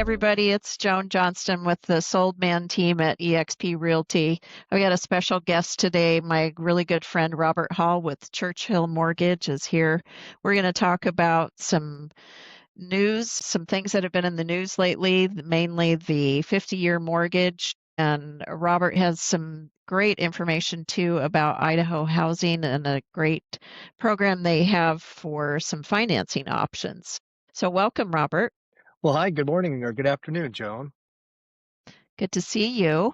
everybody. It's Joan Johnstone with the Sold Man team at eXp Realty. We got a special guest today. My really good friend Robert Hall with Churchill Mortgage is here. We're going to talk about some news, some things that have been in the news lately, mainly the 50-year mortgage. And Robert has some great information too about Idaho housing and a great program they have for some financing options. So welcome, Robert. Well, hi, good morning or good afternoon, Joan. Good to see you.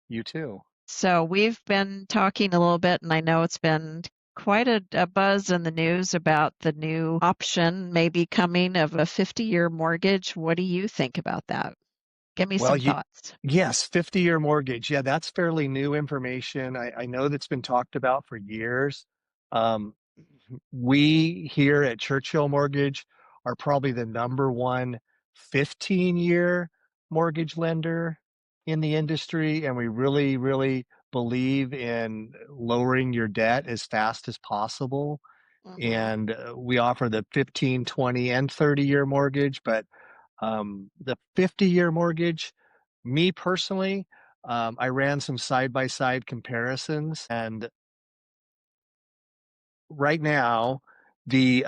You too. So we've been talking a little bit, and I know it's been quite a buzz in the news about the new option maybe coming of a 50-year mortgage. What do you think about that? Give me Well, some thoughts. yes, 50-year mortgage. Yeah, that's fairly new information. I know that's been talked about for years. Um, we here at Churchill Mortgage are probably the number one 15-year mortgage lender in the industry, and we really, really believe in lowering your debt as fast as possible. Hmm. And we offer the 15, 20, and 30-year mortgage, but the 50-year mortgage, me personally, I ran some side-by-side comparisons, and right now, the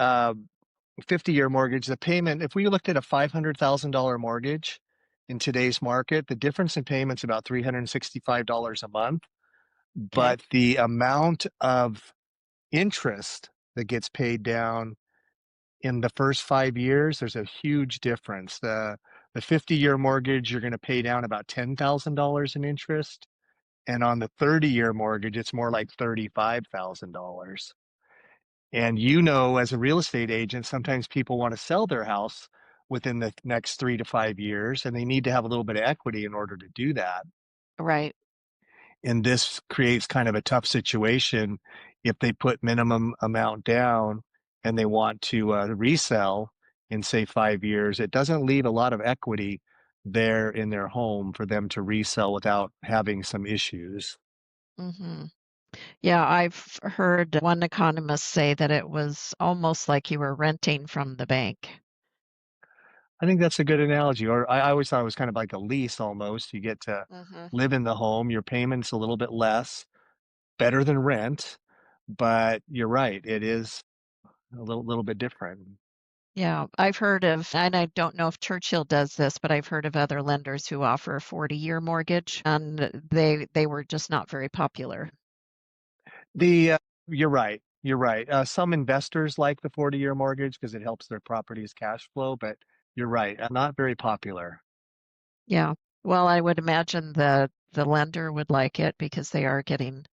50-year mortgage, the payment, if we looked at a $500,000 mortgage in today's market, the difference in payment's about $365 a month, Okay. but the amount of interest that gets paid down in the first 5 years, there's a huge difference. The 50-year mortgage, you're going to pay down about $10,000 in interest. And on the 30-year mortgage, it's more like $35,000. And as a real estate agent, sometimes people want to sell their house within the next 3 to 5 years, and they need to have a little bit of equity in order to do that. Right. And this creates kind of a tough situation if they put minimum amount down and they want to resell in say 5 years. It doesn't leave a lot of equity there in their home for them to resell without having some issues. Hmm. Yeah, I've heard one economist say that it was almost like you were renting from the bank. I think that's a good analogy. Or I always thought it was kind of like a lease almost. You get to Hmm. live in the home, your payment's a little bit less, better than rent, but you're right, it is a little bit different. Yeah, I've heard of, and I don't know if Churchill does this, but I've heard of other lenders who offer a 40-year mortgage, and they were just not very popular. The You're right. You're right. Some investors like the 40-year mortgage because it helps their property's cash flow, but you're right. Not very popular. Yeah. Well, I would imagine the lender would like it because they are getting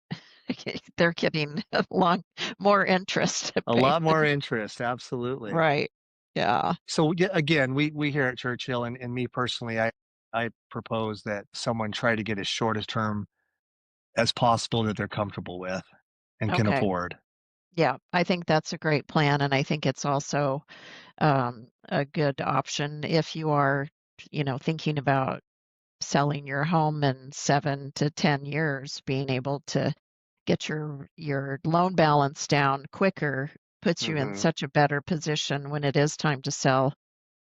they're getting a long more interest A payment. lot more interest, absolutely. Right. Yeah. So yeah, again, we here at Churchill and me personally, I propose that someone try to get as short a term as possible that they're comfortable with and can Okay. afford. Yeah, I think that's a great plan, and I think it's also a good option if you are, thinking about selling your home in 7 to 10 years, being able to get your loan balance down quicker puts you in Hmm. such a better position when it is time to sell.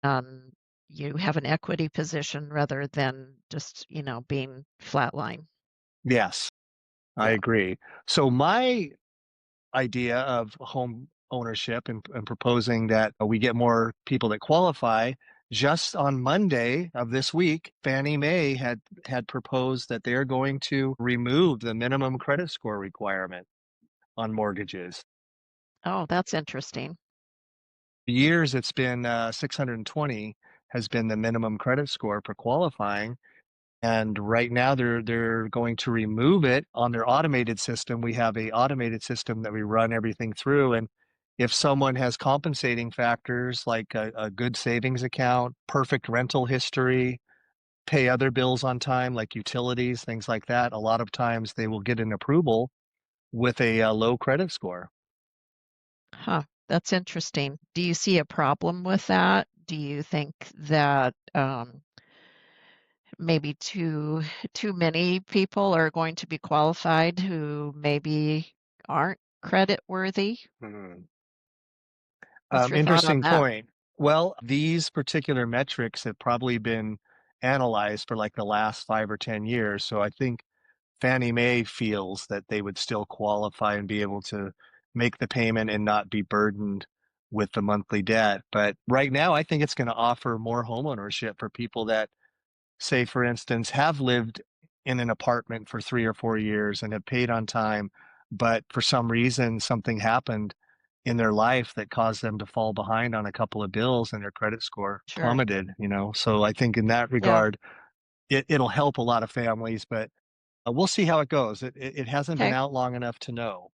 Um, you have an equity position rather than just, being flatline. Yes, I Yeah. agree. So my idea of home ownership and proposing that we get more people that qualify. Just on Monday of this week, Fannie Mae had proposed that they're going to remove the minimum credit score requirement on mortgages. Oh, that's interesting. For years, it's been 620 has been the minimum credit score for qualifying. And right now they're going to remove it on their automated system. We have a automated system that we run everything through. And if someone has compensating factors like a good savings account, perfect rental history, pay other bills on time like utilities, things like that, a lot of times they will get an approval with a low credit score. Huh, that's interesting. Do you see a problem with that? Do you think that maybe too many people are going to be qualified who maybe aren't credit worthy? Mhm. What's your thought on Interesting that? point. Well, these particular metrics have probably been analyzed for like the last 5 or 10 years. So I think Fannie Mae feels that they would still qualify and be able to make the payment and not be burdened with the monthly debt. But right now, I think it's going to offer more homeownership for people that, say, for instance, have lived in an apartment for 3 or 4 years and have paid on time, but for some reason something happened in their life that caused them to fall behind on a couple of bills and their credit score Sure. plummeted. So I think in that Yeah. regard, it'll help a lot of families, but we'll see how it goes. It hasn't been Okay. out long enough to know.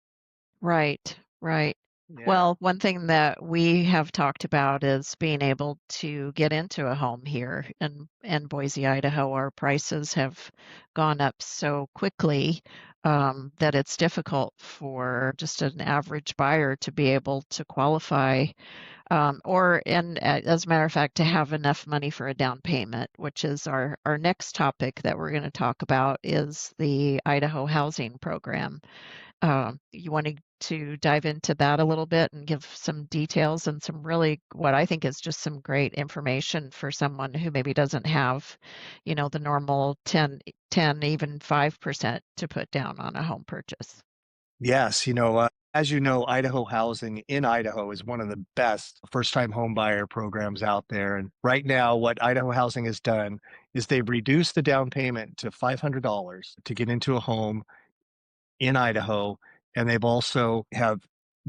Right, right. Yeah. Well, one thing that we have talked about is being able to get into a home here in Boise, Idaho. Our prices have gone up so quickly that it's difficult for just an average buyer to be able to qualify, as a matter of fact, to have enough money for a down payment, which is our next topic that we're going to talk about is the Idaho housing program. You wanting to dive into that a little bit and give some details and some really what I think is just some great information for someone who maybe doesn't have, the normal 10, even 5% to put down on a home purchase. Yes, as you know, Idaho Housing in Idaho is one of the best first-time home buyer programs out there. And right now, what Idaho Housing has done is they've reduced the down payment to $500 to get into a home in Idaho, and they've also have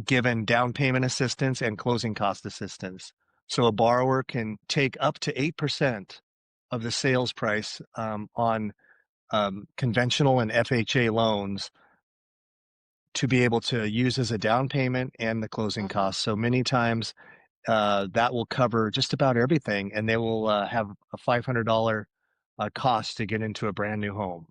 given down payment assistance and closing cost assistance. So a borrower can take up to 8% of the sales price on conventional and FHA loans to be able to use as a down payment and the closing Hmm. costs. So many times that will cover just about everything, and they will have a $500 cost to get into a brand new home.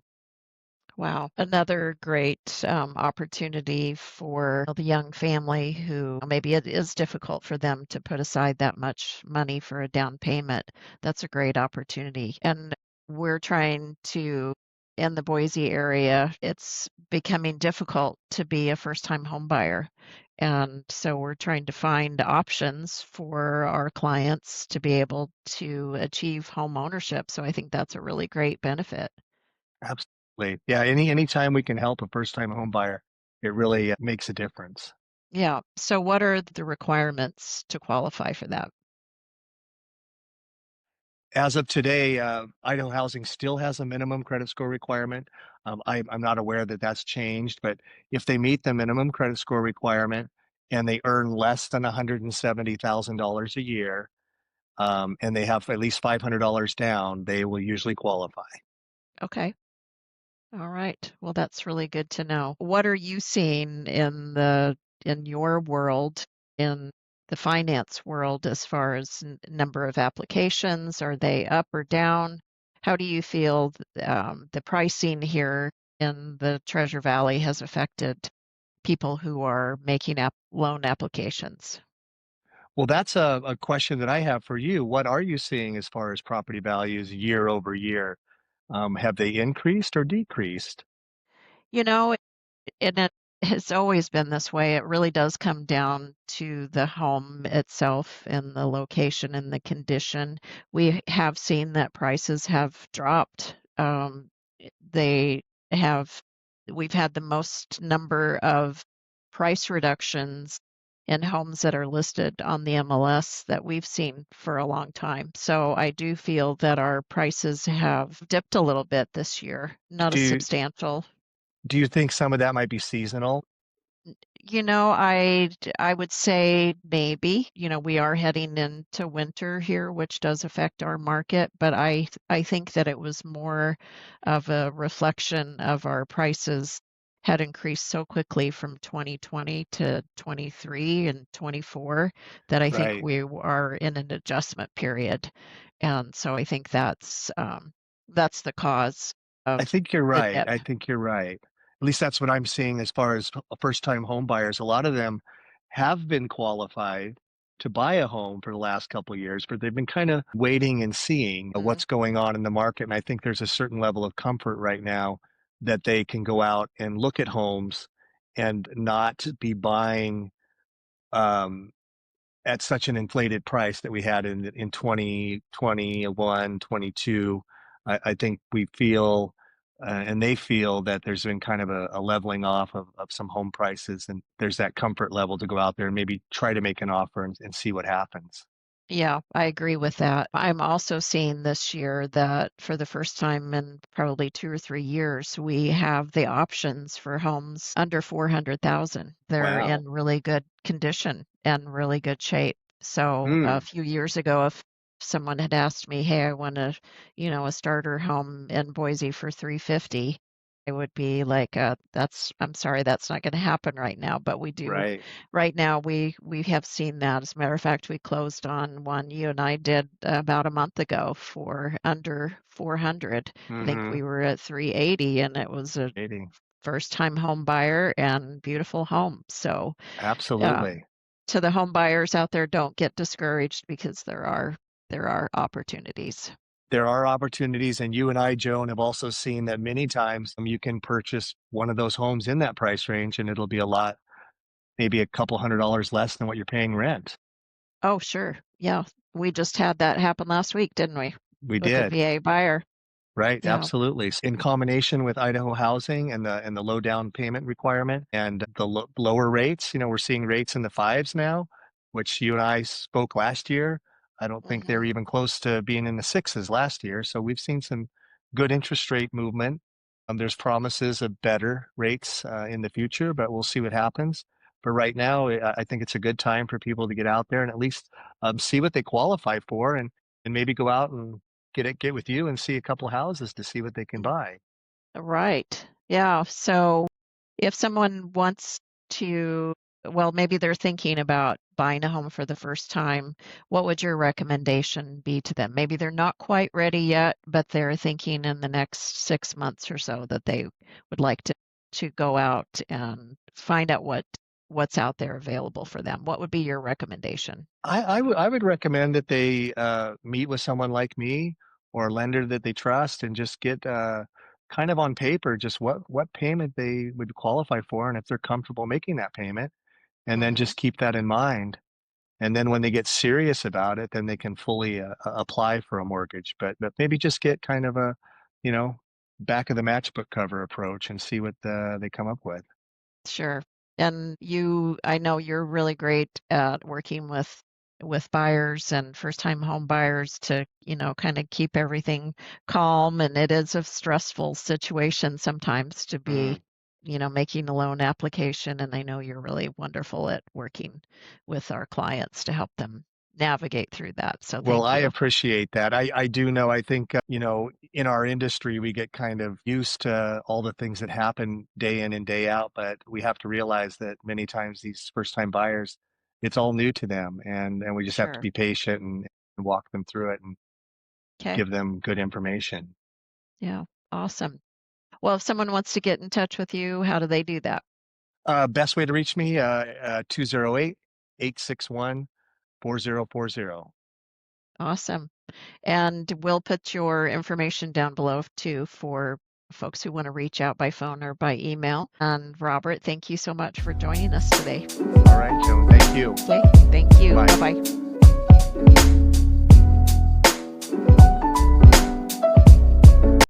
Wow. Another great opportunity for the young family who maybe it is difficult for them to put aside that much money for a down payment. That's a great opportunity. And we're trying to, in the Boise area, it's becoming difficult to be a first-time home buyer. And so we're trying to find options for our clients to be able to achieve home ownership. So I think that's a really great benefit. Absolutely. Yeah, anytime we can help a first-time home buyer, it really makes a difference. Yeah. So what are the requirements to qualify for that? As of today, Idaho Housing still has a minimum credit score requirement. I'm not aware that that's changed, but if they meet the minimum credit score requirement and they earn less than $170,000 a year, and they have at least $500 down, they will usually qualify. Okay. All right. Well, that's really good to know. What are you seeing in your world, in the finance world, as far as number of applications? Are they up or down? How do you feel the pricing here in the Treasure Valley has affected people who are making loan applications? Well, that's a question that I have for you. What are you seeing as far as property values year over year? Have they increased or decreased? You know, and it has always been this way. It really does come down to the home itself and the location and the condition. We have seen that prices have dropped. They have, we've had the most number of price reductions in homes that are listed on the MLS that we've seen for a long time. So I do feel that our prices have dipped a little bit this year, not a Do substantial. do you think some of that might be seasonal? I would say maybe, we are heading into winter here, which does affect our market, but I think that it was more of a reflection of our prices had increased so quickly from 2020 to 23 and 24 that I think Right. we are in an adjustment period. And so I think that's the cause I of think you're the right. dip. I think you're right. At least that's what I'm seeing as far as first-time home buyers. A lot of them have been qualified to buy a home for the last couple of years, but they've been kind of waiting and seeing Mm, what's going on in the market. And I think there's a certain level of comfort right now that they can go out and look at homes and not be buying um, at such an inflated price that we had in 2021, 22. I think we feel and they feel that there's been kind of a leveling off of some home prices, and there's that comfort level to go out there and maybe try to make an offer and see what happens. Yeah, I agree with that. I'm also seeing this year that for the first time in probably 2 or 3 years, we have the options for homes under 400,000. They're Wow. in really good condition and really good shape. So a Mm, few years ago, if someone had asked me, "Hey, I want a starter home in Boise for 350," I would be like, I'm sorry, that's not going to happen right now." But we do right. right now we have seen that. As a matter of fact, we closed on one you and I did about a month ago for under 400. I think Mm-hmm. we were at 380 and it was a Dating. first time home buyer and beautiful home. So, uh, Absolutely. to the home buyers out there, don't get discouraged because there are opportunities. There are opportunities, and you and I, Joan, have also seen that many times you can purchase one of those homes in that price range, and it'll be a lot, maybe a couple $100 less than what you're paying rent. Oh, sure. Yeah. We just had that happen last week, didn't we? We With a did. VA buyer. Right, Yeah. absolutely. In combination with Idaho housing and the low down payment requirement and the lower rates, we're seeing rates in the fives now, which you and I spoke last year. I don't think they were Hmm. even close to being in the sixes last year. So we've seen some good interest rate movement. There's promises of better rates in the future, but we'll see what happens. But right now, I think it's a good time for people to get out there and at least see what they qualify for, and maybe go out and get with you and see a couple houses to see what they can buy. Right. Yeah. So if someone wants to, well, maybe they're thinking about buying a home for the first time, what would your recommendation be to them? Maybe they're not quite ready yet, but they're thinking in the next 6 months or so that they would like to go out and find out what's out there available for them. What would be your recommendation? I would recommend that they meet with someone like me or a lender that they trust and just get kind of on paper just what payment they would qualify for and if they're comfortable making that payment, and then Hmm. just keep that in mind. And then when they get serious about it, then they can fully apply for a mortgage. But maybe just get kind of a, you know, back of the matchbook cover approach and see what they come up with. Sure. And I know you're really great at working with buyers and first-time home buyers to, kind of keep everything calm. And it is a stressful situation sometimes to Mhm. be, making a loan application. And I know you're really wonderful at working with our clients to help them navigate through that. So Well, thank I you. appreciate that. I do know, I think, in our industry, we get kind of used to all the things that happen day in and day out, but we have to realize that many times these first-time buyers, it's all new to them, and we just have to Sure. be patient and walk them through it and Okay. give them good information. Yeah. Awesome. Well, if someone wants to get in touch with you, how do they do that? Best way to reach me, 208-861-4040. Awesome. And we'll put your information down below too for folks who want to reach out by phone or by email. And Robert, thank you so much for joining us today. All right, Joan, thank you. Okay, thank you. Bye Bye. bye.